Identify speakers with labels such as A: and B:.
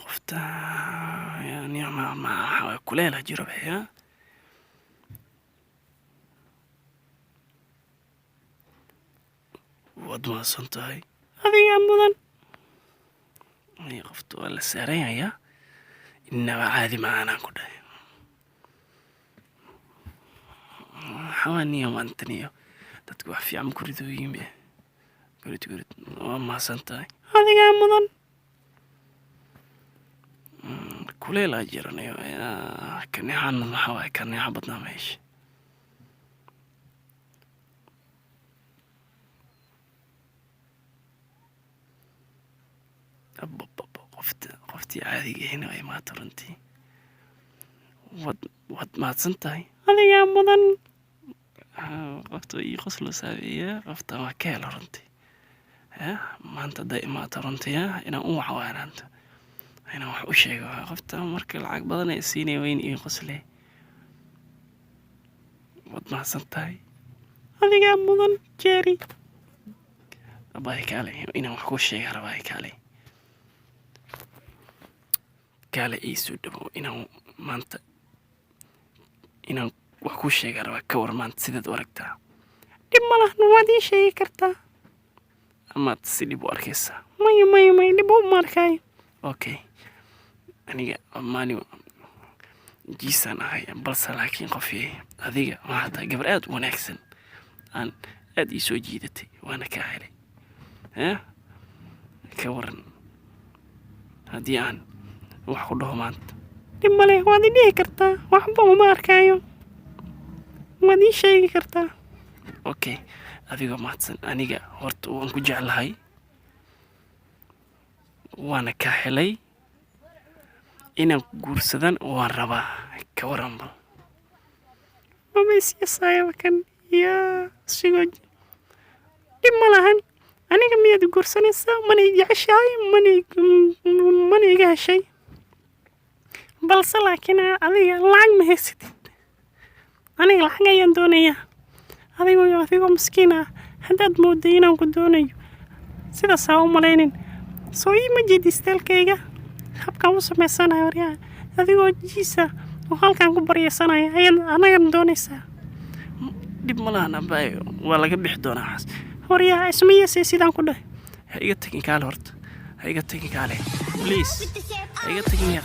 A: qofta yani ma kuleel jiro baya wad ma santahay adiga mudan ay qofta wala saaraya inaba caadi ma aanan ku dhahay حواني يوم أنتنيو تتقوح في عم كردو يمي كرد وما سنتاي هذا قام مضن كلي لا جيراني كني حان محاوي كني حبطنا مايش قفتي عادي هنا وي ما ترنتي ود ما سنتاي هذا قام مضن qofta ii qoslo saabiya qofta ma ka helo runtii maanta daimaata runtii inaan u waxwaanaanto inaan wax u sheego qofta marka lacag badan ay siinay weyn ii qosle wad mahadsan tahay adiga mudan jeeri abay kaale inaan wax ku sheego rabay kaale ii soo dhawo inaan maanta inaan wax ku sheega raba ka warmaanta sidaad u aragtaa dib malahan waad ii sheegi kartaa amaad si dhib u arkaysaa may dhib uma arkayo okay aniga maani jiisaan ahay balse laakiin qofii adiga waxaa tahay gabar aad u wanaagsan aan aad ii soo jiidatay waana kaa helay ka waran haddii aan wax ku dhaho maanta dib male waad ii dhihi kartaa waxba uma arkayo ما دي شيء كرتا اوكي adiga maadsan aniga horta waan ku jeclahay waana ka helay inaan guursadan waan rabaa ka waran bal mama isiyasaya kan ya sigoj dimalahan aniga miyad guursanaysa mani jeceshahay mani iga heshay balse laakiin adiga lacag ma haysatid aniga lacag ayaan doonayaa adigoo miskiina haddaad mooday inaan ku doonayo sidaas ha u malaynin soo iima jeedi istaalkayga habkaan u samaysanayo waryaa adigoo jiisa oo halkaan ku baryeysanayo ayaad anagan doonaysaa dhib ma lahan abay waa laga bixi doonaa xas waryaa ismiyase sidaan ku dhahay ha iga tagin kaale horta ha iga tagin kaale please ha iga tagin yaa